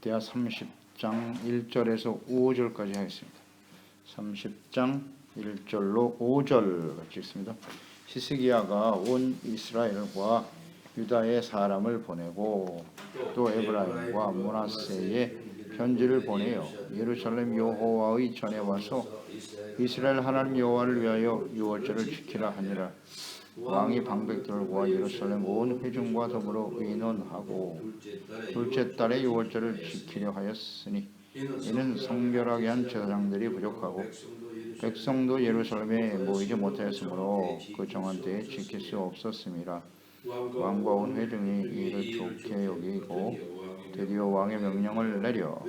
대하 30장 1절에서 5절까지 하겠습니다. 30장 1절로 5절 같이 읽습니다. 히스기야가 온 이스라엘과 유다의 사람을 보내고 또 에브라임과 므낫세에 편지를 보내어 예루살렘 여호와의 전에 와서 이스라엘 하나님 여호와를 위하여 유월절을 지키라 하니라. 왕이 방백들과 예루살렘 온 회중과 더불어 의논하고 둘째 달에 유월절을 지키려 하였으니 이는 성결하게 한 제사장들이 부족하고 백성도 예루살렘에 모이지 못하였으므로 그 정한 때에 지킬 수 없었음이라. 왕과 온 회중이 이를 좋게 여기고 드디어 왕의 명령을 내려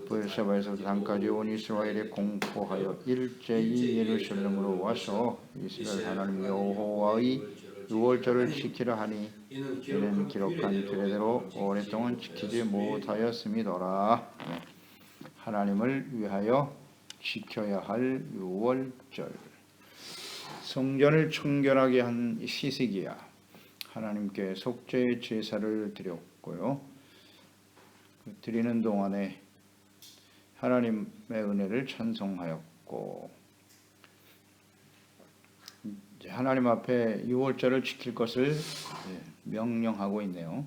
브엘세바에서 단까지 온 이스라엘에 공포하여 일제히 예루살렘으로 와서 이스라엘 하나님 여호와의 유월절을 지키라 하니 이는 기록한 규례대로 오랫동안 지키지 못하였음이더라. 하나님을 위하여 지켜야 할 유월절. 성전을 청결하게 한 히스기야 하나님께 속죄의 제사를 드렸고요. 드리는 동안에 하나님의 은혜를 찬송하였고, 하나님 앞에 유월절을 지킬 것을 명령하고 있네요.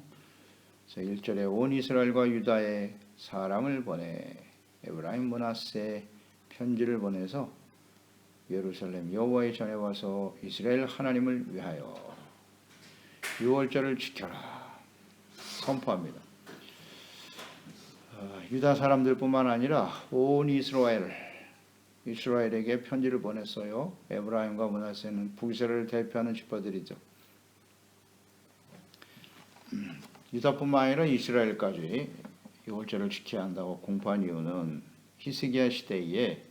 1절에 온 이스라엘과 유다의 사람을 보내 에브라임 므낫세 편지를 보내서 예루살렘 여호와의 전에 와서 이스라엘 하나님을 위하여 유월절을 지켜라 선포합니다. 유다 사람들뿐만 아니라 온 이스라엘에게 편지를 보냈어요. 에브라임과 므낫세는 북이스라엘을 대표하는 지파들이죠. 유다뿐만 아니라 이스라엘까지 유월절을 지켜야 한다고 공포한 이유는 히스기야 시대에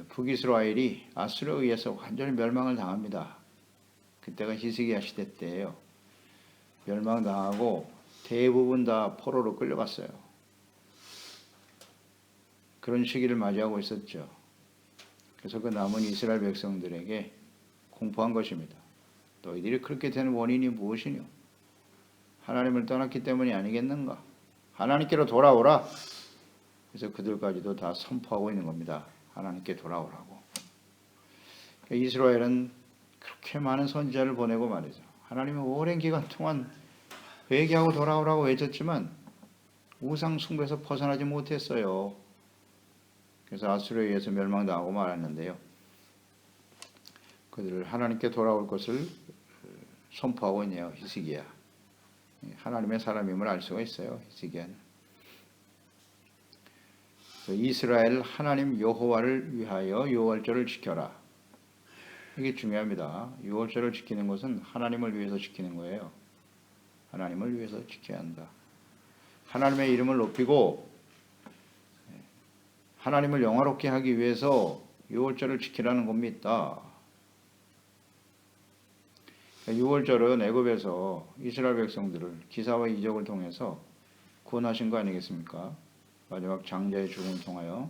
북이스라엘이 아수르에 의해서 완전히 멸망을 당합니다. 그때가 히스기야 시대 때예요. 멸망당하고 대부분 다 포로로 끌려갔어요. 그런 시기를 맞이하고 있었죠. 그래서 그 남은 이스라엘 백성들에게 공포한 것입니다. 너희들이 그렇게 되는 원인이 무엇이뇨? 하나님을 떠났기 때문이 아니겠는가? 하나님께로 돌아오라. 그래서 그들까지도 다 선포하고 있는 겁니다. 하나님께 돌아오라고. 이스라엘은 그렇게 많은 선지자를 보내고 말이죠. 하나님은 오랜 기간 동안 회개하고 돌아오라고 외쳤지만 우상 숭배에서 벗어나지 못했어요. 그래서 아수르에 의해서 멸망당하고 말았는데요. 그들을 하나님께 돌아올 것을 선포하고 있네요. 히스기야. 하나님의 사람임을 알 수가 있어요. 히스기야는. 이스라엘 하나님 여호와를 위하여 유월절을 지켜라. 이게 중요합니다. 유월절을 지키는 것은 하나님을 위해서 지키는 거예요. 하나님을 위해서 지켜야 한다. 하나님의 이름을 높이고 하나님을 영화롭게 하기 위해서 유월절을 지키라는 겁니다. 유월절은 애굽에서 이스라엘 백성들을 기사와 이적을 통해서 구원하신 거 아니겠습니까? 마지막 장자의 죽음을 통하여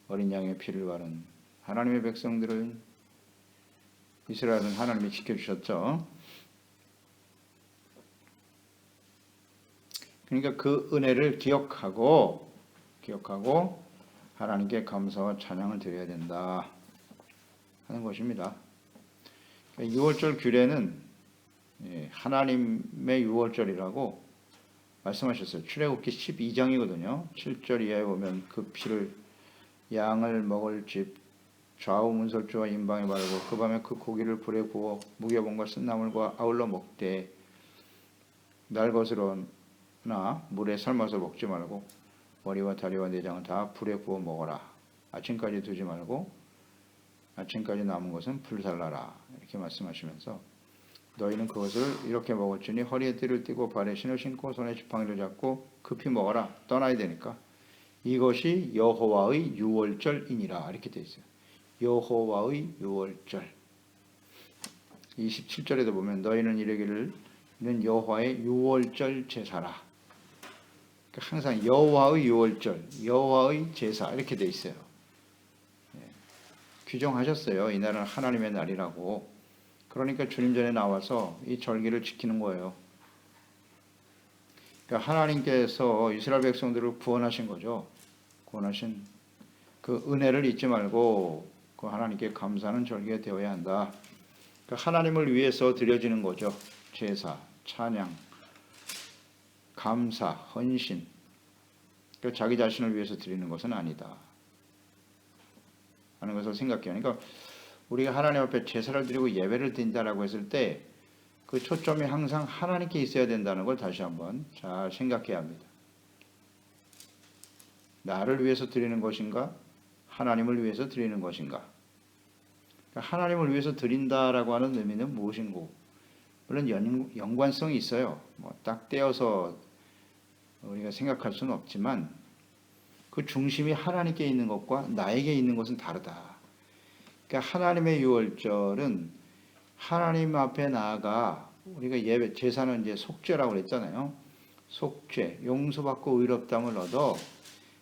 어린 양의 피를 바른 하나님의 백성들은 이스라엘은 하나님이 지켜주셨죠. 그러니까 그 은혜를 기억하고 하나님께 감사와 찬양을 드려야 된다 하는 것입니다. 유월절 규례는 하나님의 유월절이라고 말씀하셨어요. 출애굽기 12장이거든요. 7절 이하에 보면 그 피를 양을 먹을 집 좌우 문설주와 임방에 바르고 그 밤에 그 고기를 불에 구워 무교본과 쓴나물과 아울러 먹되 날 것으로나 물에 삶아서 먹지 말고 머리와 다리와 내장은 다 불에 구워 먹어라. 아침까지 두지 말고 아침까지 남은 것은 불살라라. 이렇게 말씀하시면서 너희는 그것을 이렇게 먹을지니 허리에 띠를 띠고 발에 신을 신고 손에 지팡이를 잡고 급히 먹어라. 떠나야 되니까. 이것이 여호와의 유월절이니라. 이렇게 되어 있어요. 여호와의 유월절. 27절에도 보면 너희는 이르기를 이는 여호와의 유월절 제사라. 그러니까 항상 여호와의 유월절, 여호와의 제사 이렇게 되어 있어요. 규정하셨어요. 이날은 하나님의 날이라고. 그러니까 주님 전에 나와서 이 절기를 지키는 거예요. 그러니까 하나님께서 이스라엘 백성들을 구원하신 거죠. 구원하신 그 은혜를 잊지 말고 그 하나님께 감사하는 절기가 되어야 한다. 그러니까 하나님을 위해서 드려지는 거죠. 제사, 찬양, 감사, 헌신. 그러니까 자기 자신을 위해서 드리는 것은 아니다 하는 것을 생각해요. 그러니까 우리가 하나님 앞에 제사를 드리고 예배를 드린다라고 했을 때 그 초점이 항상 하나님께 있어야 된다는 걸 다시 한번 잘 생각해야 합니다. 나를 위해서 드리는 것인가? 하나님을 위해서 드리는 것인가? 그러니까 하나님을 위해서 드린다라고 하는 의미는 무엇인고? 물론 연관성이 있어요. 딱 떼어서 우리가 생각할 수는 없지만 그 중심이 하나님께 있는 것과 나에게 있는 것은 다르다. 그러니까 하나님의 유월절은 하나님 앞에 나아가 우리가 예배 제사는 이제 속죄라고 그랬잖아요. 속죄, 용서받고 의롭다함을 얻어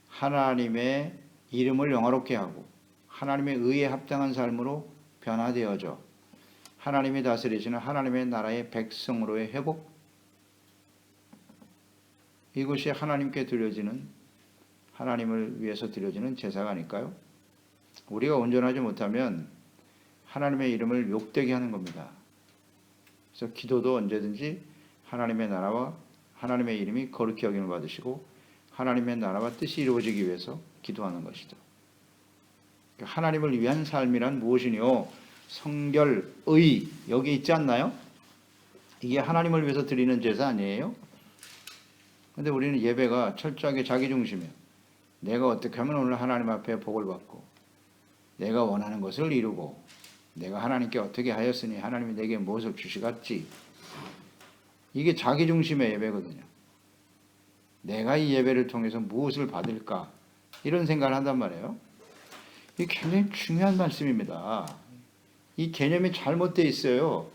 하나님의 이름을 영화롭게 하고 하나님의 의에 합당한 삶으로 변화되어져 하나님이 다스리시는 하나님의 나라의 백성으로의 회복, 이것이 하나님께 드려지는, 하나님을 위해서 드려지는 제사가 아닐까요? 우리가 온전하지 못하면 하나님의 이름을 욕되게 하는 겁니다. 그래서 기도도 언제든지 하나님의 나라와 하나님의 이름이 거룩히 여김을 받으시고 하나님의 나라와 뜻이 이루어지기 위해서 기도하는 것이죠. 하나님을 위한 삶이란 무엇이뇨? 성결, 의, 여기 있지 않나요? 이게 하나님을 위해서 드리는 제사 아니에요? 근데 우리는 예배가 철저하게 자기 중심이에요. 내가 어떻게 하면 오늘 하나님 앞에 복을 받고 내가 원하는 것을 이루고 내가 하나님께 어떻게 하였으니 하나님이 내게 무엇을 주시겠지. 이게 자기 중심의 예배거든요. 내가 이 예배를 통해서 무엇을 받을까 이런 생각을 한단 말이에요. 이게 굉장히 중요한 말씀입니다. 이 개념이 잘못되어 있어요.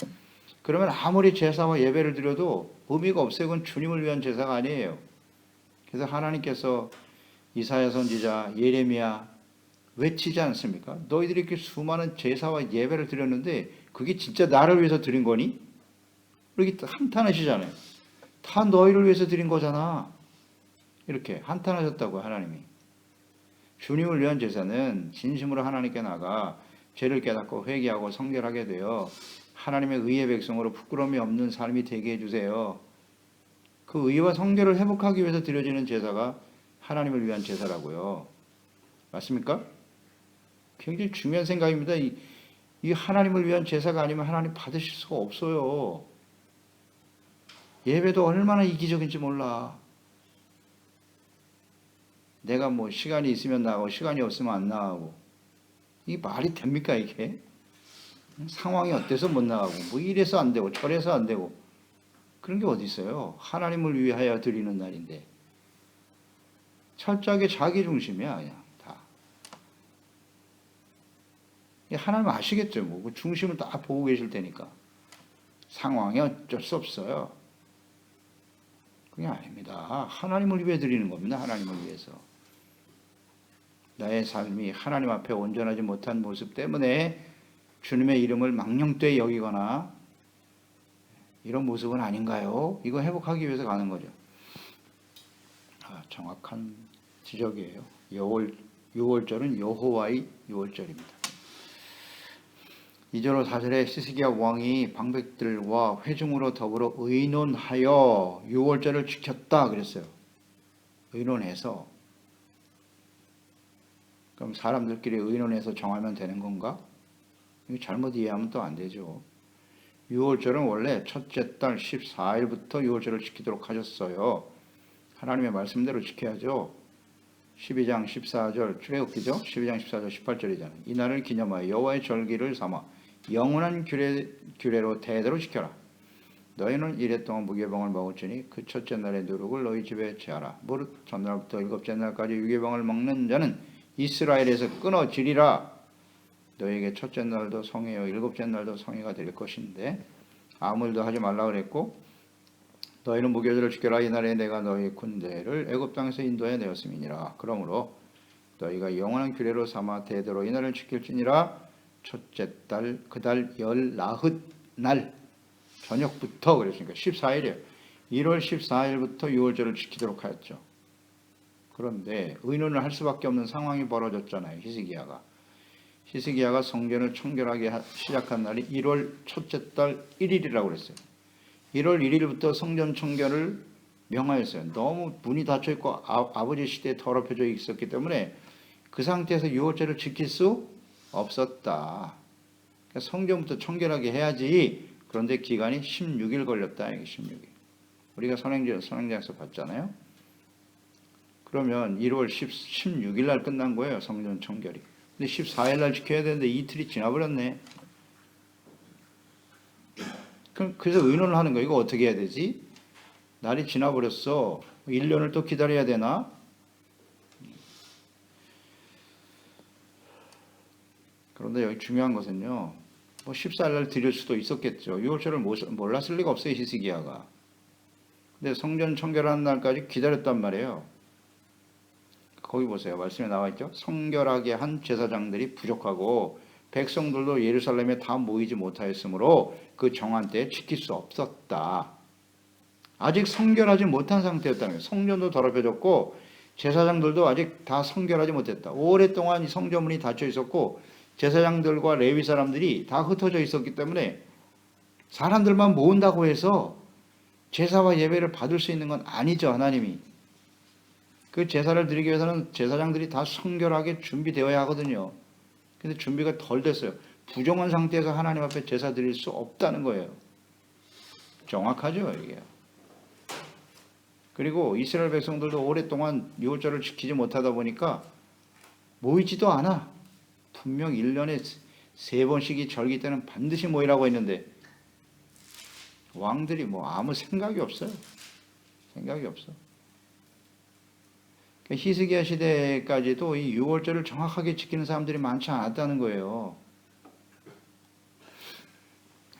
그러면 아무리 제사와 예배를 드려도 의미가 없어요. 그건 주님을 위한 제사가 아니에요. 그래서 하나님께서 이사야 선지자, 예레미야 외치지 않습니까? 너희들이 이렇게 수많은 제사와 예배를 드렸는데 그게 진짜 나를 위해서 드린 거니? 이렇게 한탄하시잖아요. 다 너희를 위해서 드린 거잖아. 이렇게 한탄하셨다고요, 하나님이. 주님을 위한 제사는 진심으로 하나님께 나가 죄를 깨닫고 회개하고 성결하게 되어 하나님의 의의 백성으로 부끄러움이 없는 삶이 되게 해주세요. 그 의와 성결을 회복하기 위해서 드려지는 제사가 하나님을 위한 제사라고요. 맞습니까? 굉장히 중요한 생각입니다. 이 하나님을 위한 제사가 아니면 하나님 받으실 수가 없어요. 예배도 얼마나 이기적인지 몰라. 내가 뭐 시간이 있으면 나가고 시간이 없으면 안 나가고 이게 말이 됩니까 이게? 상황이 어때서 못 나가고 뭐 이래서 안 되고 저래서 안 되고 그런 게 어디 있어요? 하나님을 위하여 드리는 날인데 철저하게 자기 중심이야 그냥 다. 하나님 아시겠죠? 뭐 그 중심을 다 보고 계실 테니까 상황이 어쩔 수 없어요. 그게 아닙니다. 하나님을 위해 드리는 겁니다. 하나님을 위해서. 나의 삶이 하나님 앞에 온전하지 못한 모습 때문에 주님의 이름을 망령되이 여기거나 이런 모습은 아닌가요? 이거 회복하기 위해서 가는 거죠. 정확한 지적이에요. 6월절은 여호와의 6월절입니다. 2절 4절에 시스기야 왕이 방백들과 회중으로 더불어 의논하여 6월절을 지켰다 그랬어요. 의논해서. 그럼 사람들끼리 의논해서 정하면 되는 건가? 이거 잘못 이해하면 또 안 되죠. 6월절은 원래 첫째 달 14일부터 6월절을 지키도록 하셨어요. 하나님의 말씀대로 지켜야죠. 12장 14절 출애굽기죠. 12장 14절 18절이잖아요. 이날을 기념하여 여호와의 절기를 삼아 영원한 규례로 대대로 지켜라. 너희는 이래 동안 무교병을 먹을지니 그 첫째 날의 누룩을 너희 집에 제하라. 무릇 전날부터 일곱째 날까지 유교병을 먹는 자는 이스라엘에서 끊어지리라. 너희에게 첫째 날도 성회요 일곱째 날도 성회가 될 것인데 아무 일도 하지 말라 그랬고 너희는 무교절을 지켜라. 이날에 내가 너희 군대를 애굽 땅에서 인도해 내었음이니라. 그러므로 너희가 영원한 규례로 삼아 대대로 이날을 지킬지니라. 첫째 달 그달 열 나흘 날 저녁부터 그랬으니까 14일이에요. 1월 14일부터 6월절을 지키도록 하였죠. 그런데 의논을 할 수밖에 없는 상황이 벌어졌잖아요. 히스기야가 성전을 청결하게 시작한 날이 1월 첫째 달 1일이라고 그랬어요. 1월 1일부터 성전 청결을 명하였어요. 너무 문이 닫혀 있고 아버지 시대에 더럽혀져 있었기 때문에 그 상태에서 6월절을 지킬 수 없었다. 그러니까 성전부터 청결하게 해야지. 그런데 기간이 16일 걸렸다. 이게 16일. 우리가 선행전에서 봤잖아요. 그러면 1월 16일 날 끝난 거예요. 성전 청결이. 근데 14일 날 지켜야 되는데 이틀이 지나버렸네. 그래서 의논을 하는 거예요. 이거 어떻게 해야 되지? 날이 지나버렸어. 1년을 또 기다려야 되나? 그런데 여기 중요한 것은요. 뭐 14일 날 드릴 수도 있었겠죠. 6월절을 몰랐을 리가 없어요. 히스기야가. 근데 성전 청결하는 날까지 기다렸단 말이에요. 거기 보세요. 말씀에 나와 있죠. 성결하게 한 제사장들이 부족하고 백성들도 예루살렘에 다 모이지 못하였으므로 그 정한 때에 지킬 수 없었다. 아직 성결하지 못한 상태였다는 거예요. 성전도 더럽혀졌고 제사장들도 아직 다 성결하지 못했다. 오랫동안 이 성전문이 닫혀 있었고 제사장들과 레위 사람들이 다 흩어져 있었기 때문에 사람들만 모은다고 해서 제사와 예배를 받을 수 있는 건 아니죠. 하나님이. 그 제사를 드리기 위해서는 제사장들이 다 성결하게 준비되어야 하거든요. 근데 준비가 덜 됐어요. 부정한 상태에서 하나님 앞에 제사 드릴 수 없다는 거예요. 정확하죠, 이게. 그리고 이스라엘 백성들도 오랫동안 유월절을 지키지 못하다 보니까 모이지도 않아. 분명 1년에 3번씩이 절기 때는 반드시 모이라고 했는데 왕들이 뭐 아무 생각이 없어요. 생각이 없어. 히스기야 시대까지도 이 6월절을 정확하게 지키는 사람들이 많지 않았다는 거예요.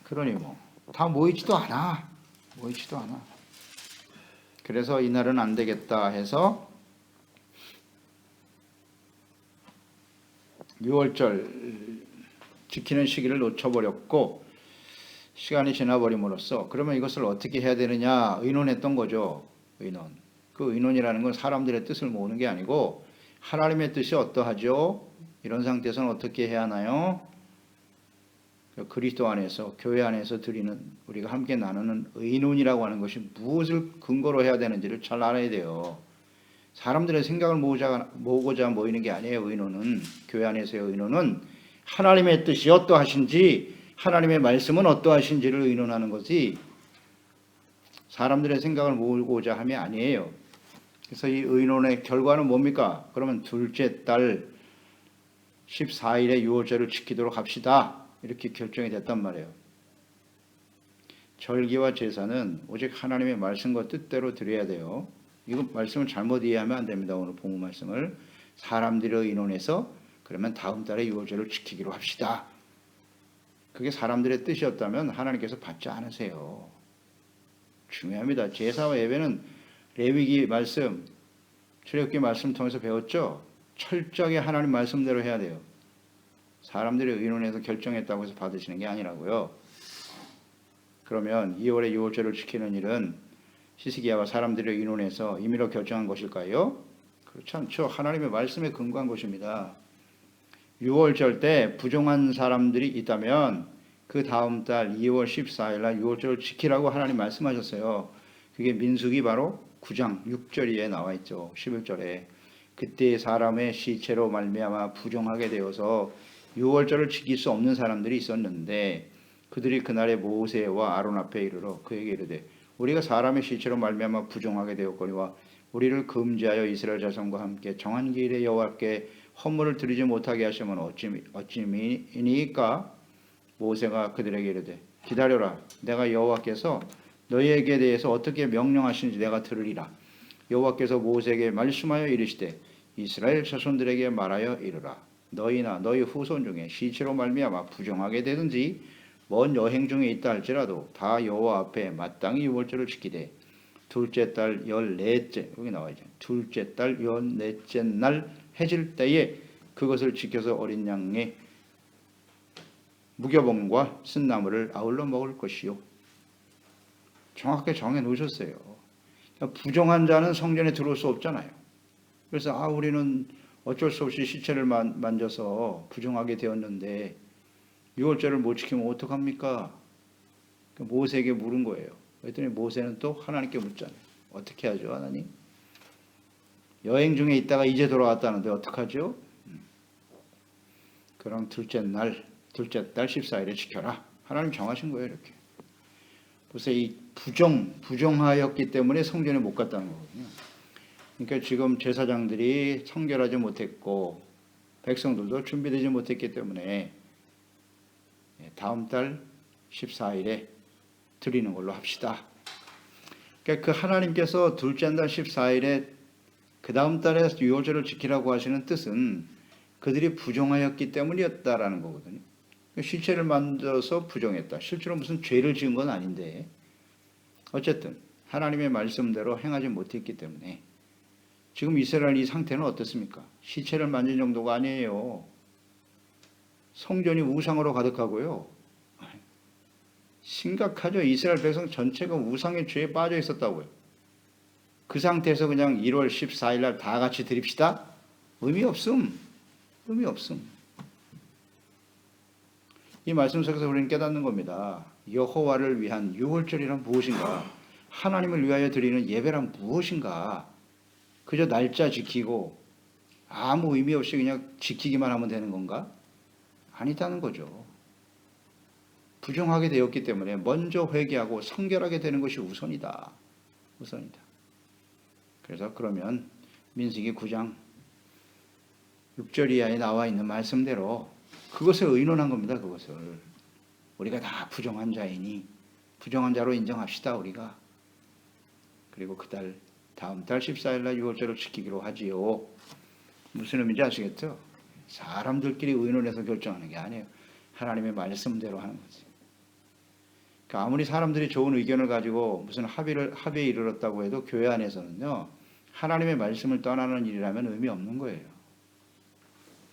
그러니 뭐 다 모이지도 않아. 모이지도 않아. 그래서 이날은 안 되겠다 해서 6월절 지키는 시기를 놓쳐버렸고 시간이 지나버림으로써 그러면 이것을 어떻게 해야 되느냐 의논했던 거죠. 의논. 그 의논이라는 건 사람들의 뜻을 모으는 게 아니고 하나님의 뜻이 어떠하죠? 이런 상태에서는 어떻게 해야 하나요? 그리스도 안에서 교회 안에서 드리는 우리가 함께 나누는 의논이라고 하는 것이 무엇을 근거로 해야 되는지를 잘 알아야 돼요. 사람들의 생각을 모으고자 모이는 게 아니에요. 의논은 교회 안에서의 의논은 하나님의 뜻이 어떠하신지 하나님의 말씀은 어떠하신지를 의논하는 것이 사람들의 생각을 모으고자 함이 아니에요. 그래서 이 의논의 결과는 뭡니까? 그러면 둘째 달 14일에 6월절을 지키도록 합시다. 이렇게 결정이 됐단 말이에요. 절기와 제사는 오직 하나님의 말씀과 뜻대로 드려야 돼요. 이거 말씀을 잘못 이해하면 안 됩니다. 오늘 본문 말씀을. 사람들을 의논해서 그러면 다음 달에 6월절을 지키기로 합시다. 그게 사람들의 뜻이었다면 하나님께서 받지 않으세요. 중요합니다. 제사와 예배는 레위기 말씀, 출애굽기 말씀 통해서 배웠죠. 철저하게 하나님 말씀대로 해야 돼요. 사람들이 의논해서 결정했다고 해서 받으시는 게 아니라고요. 그러면 2월에 6월절을 지키는 일은 히스기야와 사람들이 의논해서 임의로 결정한 것일까요? 그렇지 않죠. 하나님의 말씀에 근거한 것입니다. 6월절 때 부정한 사람들이 있다면 그 다음 달 2월 14일 날 6월절을 지키라고 하나님 말씀하셨어요. 그게 민수기 바로 9장 6절에 나와 있죠. 11절에 그때 사람의 시체로 말미암아 부정하게 되어서 6월절을 지킬 수 없는 사람들이 있었는데 그들이 그날에 모세와 아론 앞에 이르러 그에게 이르되 우리가 사람의 시체로 말미암아 부정하게 되었거니와 우리를 금지하여 이스라엘 자손과 함께 정한 기일에 여호와께 헌물을 드리지 못하게 하시면 어찌미니까 모세가 그들에게 이르되 기다려라 내가 여호와께서 너희에게 대해서 어떻게 명령하시는지 내가 들으리라. 여호와께서 모세에게 말씀하여 이르시되 이스라엘 자손들에게 말하여 이르라. 너희나 너희 후손 중에 시체로 말미암아 부정하게 되든지 먼 여행 중에 있다 할지라도 다 여호와 앞에 마땅히 유월절을 지키되 둘째 달 14째 여기 나와있죠. 둘째 달 14째 날 해질 때에 그것을 지켜서 어린 양의 무교봉과 쓴나물을 아울러 먹을 것이요. 정확하게 정해 놓으셨어요. 그러니까 부정한 자는 성전에 들어올 수 없잖아요. 그래서 우리는 어쩔 수 없이 시체를 만져서 부정하게 되었는데 유월절을 못 지키면 어떡합니까? 모세에게 물은 거예요. 그랬더니 모세는 또 하나님께 묻잖아요. 어떻게 하죠, 하나님? 여행 중에 있다가 이제 돌아왔다는데 어떡하죠? 그럼 둘째 달 14일에 지켜라. 하나님 정하신 거예요, 이렇게. 그래서 이 부정하였기 때문에 성전에 못 갔다는 거거든요. 그러니까 지금 제사장들이 청결하지 못했고 백성들도 준비되지 못했기 때문에 다음 달 14일에 드리는 걸로 합시다. 그러니까 그 하나님께서 둘째 달 14일에 그 다음 달에 유월절을 지키라고 하시는 뜻은 그들이 부정하였기 때문이었다라는 거거든요. 시체를 만져서 부정했다. 실제로 무슨 죄를 지은 건 아닌데 어쨌든 하나님의 말씀대로 행하지 못했기 때문에 지금 이스라엘 이 상태는 어떻습니까? 시체를 만진 정도가 아니에요. 성전이 우상으로 가득하고요. 심각하죠. 이스라엘 백성 전체가 우상의 죄에 빠져 있었다고요. 그 상태에서 그냥 1월 14일 날 다 같이 드립시다? 의미 없음. 이 말씀 속에서 우리는 깨닫는 겁니다. 여호와를 위한 유월절이란 무엇인가? 하나님을 위하여 드리는 예배란 무엇인가? 그저 날짜 지키고 아무 의미 없이 그냥 지키기만 하면 되는 건가? 아니다는 거죠. 부정하게 되었기 때문에 먼저 회개하고 성결하게 되는 것이 우선이다. 그래서 그러면 민수기 9장 6절 이하에 나와 있는 말씀대로 그것을 의논한 겁니다. 그것을 우리가 다 부정한 자이니 부정한 자로 인정합시다. 우리가. 그리고 다음 달 14일 날 유월절을 지키기로 하지요. 무슨 의미인지 아시겠죠? 사람들끼리 의논해서 결정하는 게 아니에요. 하나님의 말씀대로 하는 거지. 그러니까 아무리 사람들이 좋은 의견을 가지고 무슨 합의에 이르렀다고 해도 교회 안에서는요, 하나님의 말씀을 떠나는 일이라면 의미 없는 거예요.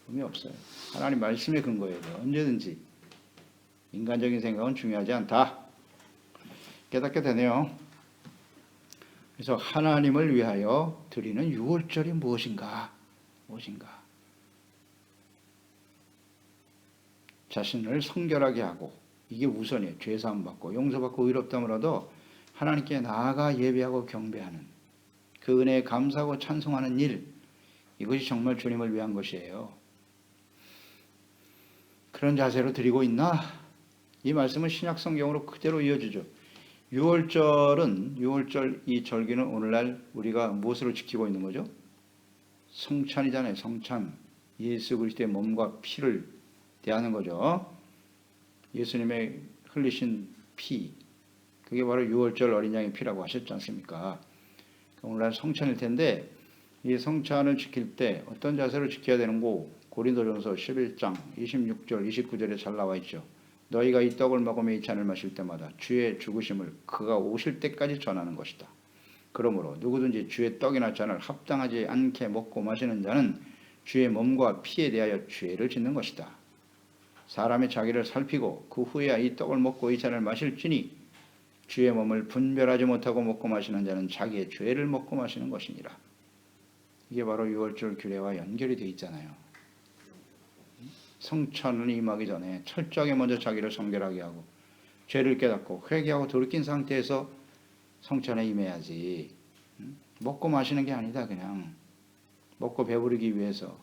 의미 없어요. 하나님 말씀에 근거해야 돼요. 언제든지. 인간적인 생각은 중요하지 않다. 깨닫게 되네요. 그래서 하나님을 위하여 드리는 유월절이 무엇인가? 자신을 성결하게 하고 이게 우선이에요. 죄사함 받고 용서받고 의롭다므로도 하나님께 나아가 예배하고 경배하는 그 은혜에 감사하고 찬송하는 일, 이것이 정말 주님을 위한 것이에요. 그런 자세로 드리고 있나? 이 말씀은 신약 성경으로 그대로 이어지죠. 유월절 이 절기는 오늘날 우리가 무엇으로 지키고 있는 거죠? 성찬이잖아요. 성찬. 예수 그리스도의 몸과 피를 대하는 거죠. 예수님의 흘리신 피, 그게 바로 유월절 어린 양의 피라고 하셨지 않습니까? 오늘날 성찬일 텐데 이 성찬을 지킬 때 어떤 자세로 지켜야 되는고 고린도전서 11장 26절 29절에 잘 나와 있죠. 너희가 이 떡을 먹으며 이 잔을 마실 때마다 주의 죽으심을 그가 오실 때까지 전하는 것이다. 그러므로 누구든지 주의 떡이나 잔을 합당하지 않게 먹고 마시는 자는 주의 몸과 피에 대하여 죄를 짓는 것이다. 사람이 자기를 살피고 그 후에야 이 떡을 먹고 이 잔을 마실지니 주의 몸을 분별하지 못하고 먹고 마시는 자는 자기의 죄를 먹고 마시는 것이니라. 이게 바로 유월절 규례와 연결이 되어 있잖아요. 성찬을 임하기 전에 철저하게 먼저 자기를 성결하게 하고 죄를 깨닫고 회개하고 돌이킨 상태에서 성찬에 임해야지. 먹고 마시는 게 아니다. 그냥 먹고 배부르기 위해서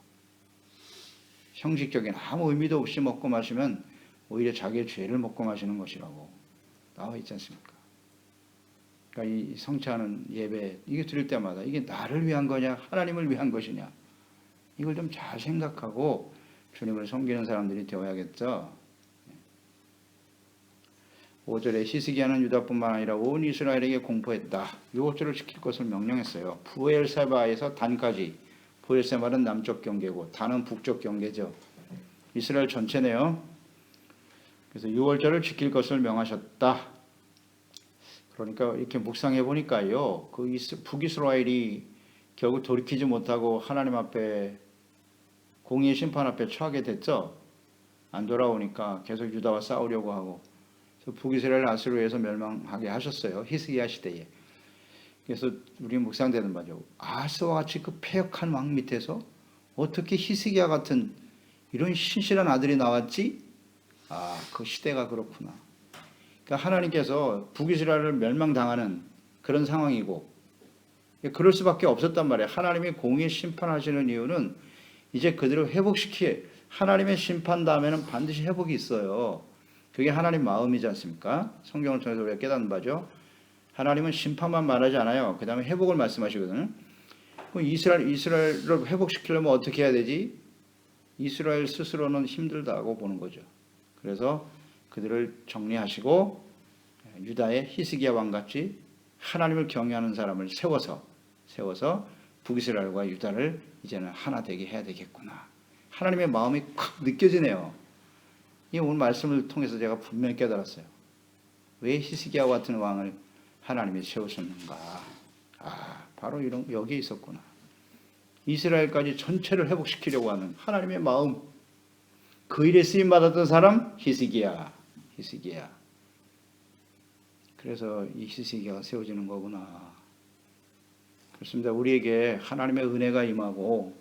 형식적인 아무 의미도 없이 먹고 마시면 오히려 자기의 죄를 먹고 마시는 것이라고 나와 있지 않습니까? 그러니까 이 성찬은 예배, 이게 드릴 때마다 이게 나를 위한 거냐 하나님을 위한 것이냐, 이걸 좀 잘 생각하고 주님을 섬기는 사람들이 되어야겠죠. 5절에 히스기야는 유다뿐만 아니라 온 이스라엘에게 공포했다. 유월절을 지킬 것을 명령했어요. 부엘세바에서 단까지. 부엘세바는 남쪽 경계고 단은 북쪽 경계죠. 이스라엘 전체네요. 그래서 유월절을 지킬 것을 명하셨다. 그러니까 이렇게 묵상해 보니까요, 그 북이스라엘이 결국 돌이키지 못하고 하나님 앞에 공의의 심판 앞에 처하게 됐죠. 안 돌아오니까 계속 유다와 싸우려고 하고 북이스라엘 아수르에서 멸망하게 하셨어요. 히스기야 시대에. 그래서 우리 묵상되는 바죠. 아스와 같이 그 패역한 왕 밑에서 어떻게 히스기야 같은 이런 신실한 아들이 나왔지? 아, 그 시대가 그렇구나. 그러니까 하나님께서 북이스라엘을 멸망당하는 그런 상황이고, 그럴 수밖에 없었단 말이에요. 하나님이 공의 심판하시는 이유는 이제 그들을 하나님의 심판 다음에는 반드시 회복이 있어요. 그게 하나님 마음이지 않습니까? 성경을 통해서 우리가 깨닫는 바죠. 하나님은 심판만 말하지 않아요. 그 다음에 회복을 말씀하시거든요. 그럼 이스라엘을 회복시키려면 어떻게 해야 되지? 이스라엘 스스로는 힘들다고 보는 거죠. 그래서 그들을 정리하시고 유다의 히스기야 왕같이 하나님을 경외하는 사람을 세워서 북이스라엘과 유다를 이제는 하나 되게 해야 되겠구나. 하나님의 마음이 확 느껴지네요. 이 오늘 말씀을 통해서 제가 분명히 깨달았어요. 왜 히스기야와 같은 왕을 하나님이 세우셨는가? 아, 바로 여기에 있었구나. 이스라엘까지 전체를 회복시키려고 하는 하나님의 마음. 그 일에 쓰임 받았던 사람 히스기야. 그래서 이 히스기야가 세워지는 거구나. 그렇습니다. 우리에게 하나님의 은혜가 임하고,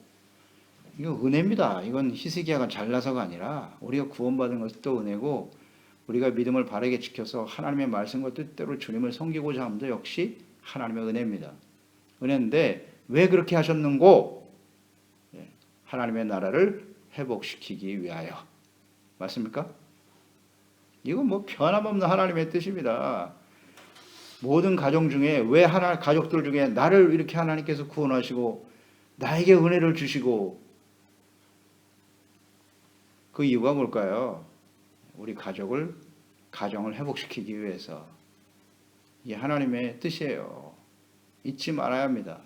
이거 은혜입니다. 이건 히스기야가 잘나서가 아니라 우리가 구원받은 것도 은혜고, 우리가 믿음을 바르게 지켜서 하나님의 말씀과 뜻대로 주님을 섬기고자 함도 역시 하나님의 은혜입니다. 은혜인데 왜 그렇게 하셨는고? 하나님의 나라를 회복시키기 위하여. 맞습니까? 이건 뭐 변함없는 하나님의 뜻입니다. 모든 가정 중에 가족들 중에 나를 이렇게 하나님께서 구원하시고 나에게 은혜를 주시고, 그 이유가 뭘까요? 우리 가정을 회복시키기 위해서. 이게 하나님의 뜻이에요. 잊지 말아야 합니다.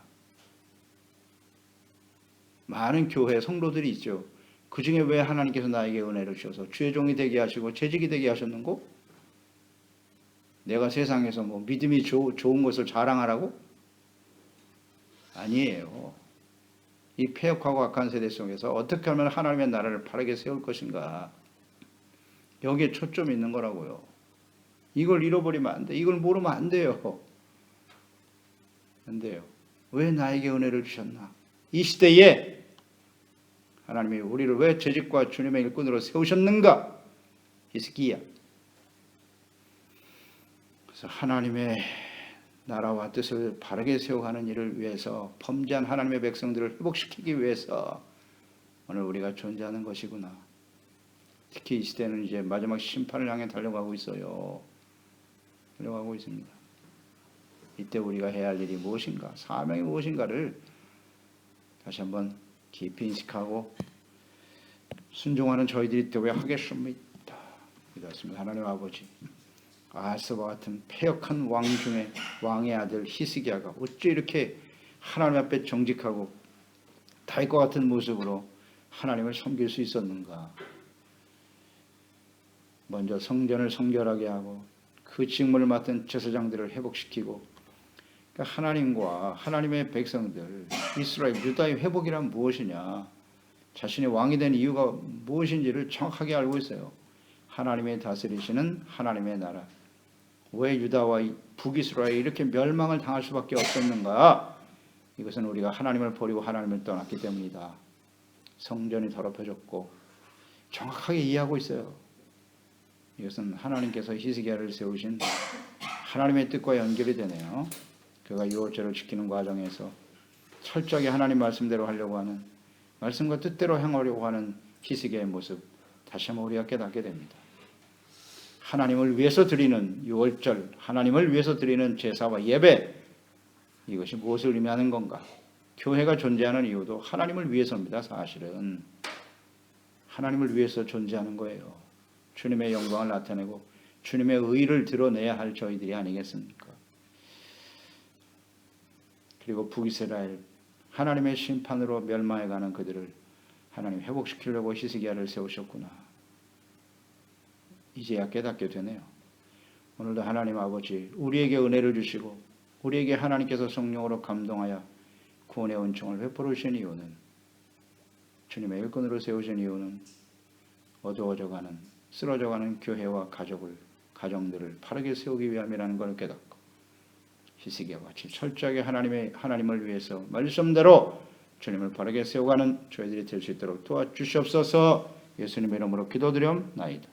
많은 교회 성도들이 있죠. 그 중에 왜 하나님께서 나에게 은혜를 주셔서 주의 종이 되게 하시고 재직이 되게 하셨는고? 내가 세상에서 뭐 믿음이 좋은 것을 자랑하라고? 아니에요. 이 패역하고 악한 세대 속에서 어떻게 하면 하나님의 나라를 바르게 세울 것인가? 여기에 초점이 있는 거라고요. 이걸 잃어버리면 안 돼. 이걸 모르면 안 돼요. 안 돼요. 왜 나에게 은혜를 주셨나? 이 시대에 하나님이 우리를 왜 재직과 주님의 일꾼으로 세우셨는가? 히스기야. 그래서 하나님의 나라와 뜻을 바르게 세워가는 일을 위해서 범죄한 하나님의 백성들을 회복시키기 위해서 오늘 우리가 존재하는 것이구나. 특히 이 시대는 이제 마지막 심판을 향해 달려가고 있어요. 달려가고 있습니다. 이때 우리가 해야 할 일이 무엇인가, 사명이 무엇인가를 다시 한번 깊이 인식하고 순종하는 저희들이 되어야 하겠습니다. 기도하겠습니다. 하나님 아버지, 아하스와 같은 패역한 왕 중에 왕의 아들 히스기야가 어찌 이렇게 하나님 앞에 정직하고 다윗과 같은 모습으로 하나님을 섬길 수 있었는가? 먼저 성전을 성결하게 하고 그 직무를 맡은 제사장들을 회복시키고, 그러니까 하나님과 하나님의 백성들 이스라엘 유다의 회복이란 무엇이냐, 자신이 왕이 된 이유가 무엇인지를 정확하게 알고 있어요. 하나님의 다스리시는 하나님의 나라. 왜 유다와 북이스라엘이 이렇게 멸망을 당할 수밖에 없었는가? 이것은 우리가 하나님을 버리고 하나님을 떠났기 때문이다. 성전이 더럽혀졌고 정확하게 이해하고 있어요. 이것은 하나님께서 히스기야를 세우신 하나님의 뜻과 연결이 되네요. 그가 유월절을 지키는 과정에서 철저하게 하나님 말씀대로 하려고 하는, 말씀과 뜻대로 행하려고 하는 히스기야의 모습 다시 한번 우리가 깨닫게 됩니다. 하나님을 위해서 드리는 유월절, 하나님을 위해서 드리는 제사와 예배, 이것이 무엇을 의미하는 건가? 교회가 존재하는 이유도 하나님을 위해서입니다. 사실은 하나님을 위해서 존재하는 거예요. 주님의 영광을 나타내고 주님의 의를 드러내야 할 저희들이 아니겠습니까? 그리고 북이스라엘, 하나님의 심판으로 멸망해가는 그들을 하나님 회복시키려고 히스기야를 세우셨구나. 이제야 깨닫게 되네요. 오늘도 하나님 아버지, 우리에게 은혜를 주시고 우리에게 하나님께서 성령으로 감동하여 구원의 은총을 베풀어 주신 이유는, 주님의 일꾼으로 세우신 이유는 어두워져가는, 쓰러져가는 교회와 가족을 가정들을 바르게 세우기 위함이라는 걸 깨닫고 히스기야와 같이 철저하게 하나님을 위해서 말씀대로 주님을 바르게 세워가는 저희들이 될 수 있도록 도와주시옵소서. 예수님의 이름으로 기도드리옵나이다.